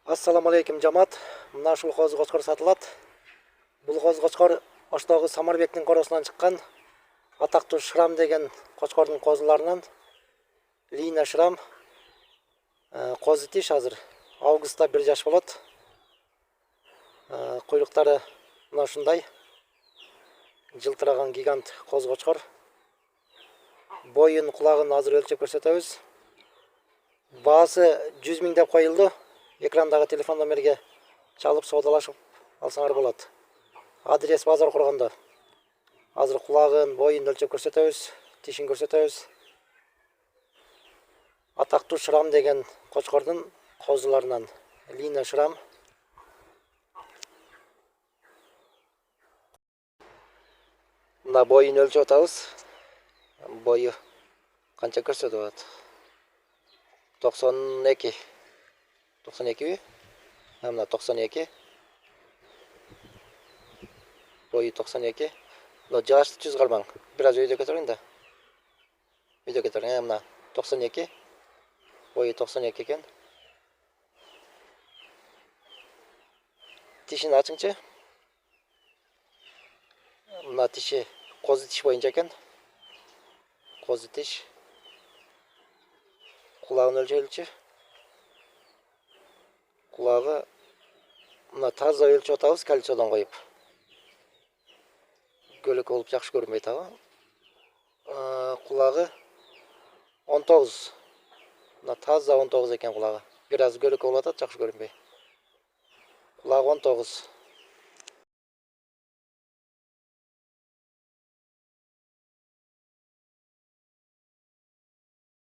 Assalamu alaikum жамаат. Мына ушул коз-кочкор сатылат. Бул коз-кочкор Оштогу Самарбектин коросунан чыккан атактуу Шрам деген кочкордун козуларынан. Лина Шрам. Козу тиш азыр августта 1 жаш болот. Куйруктары мына ушундай. Жылтыраган гигант коз-кочкор. Боюн, кулагын азыр өлчөп көрсөтөбүз. Баасы 100 000 деп коюлду. Экрандагы телефон номерге чалып соодалашып алсаңар болот. Адрес базар курганда. Азыр кулагын, боюн өлчөп көрсөтөбүз, тишин көрсөтөбүз. Атактуу Шрам деген кочкордун козуларынан Лина Шрам. Мына боюн өлчөп атабыз. Бою канча көрсөтүп атат? 92. 92 мына 92. Бою 92. Но жашты 100 кармаң. Бираз өйдө көтөрүң да. Өйдө көтөрүң. Мына 92. Бою 92 экен. Тишин ачыңчы. Мына тиши козу тиш боюнча экен. Козу тиш. Кулагын өлчөйлүчү. Кулагы мына таза өлчөп атабыз кальцийдон коюп. Көлөкө болуп жакшы көрүнбөйт аба. Кулагы 19. Мына таза 19 экен кулагы. Бир аз көлөкө болуп атат, жакшы көрүнбөй. Кулагы 19.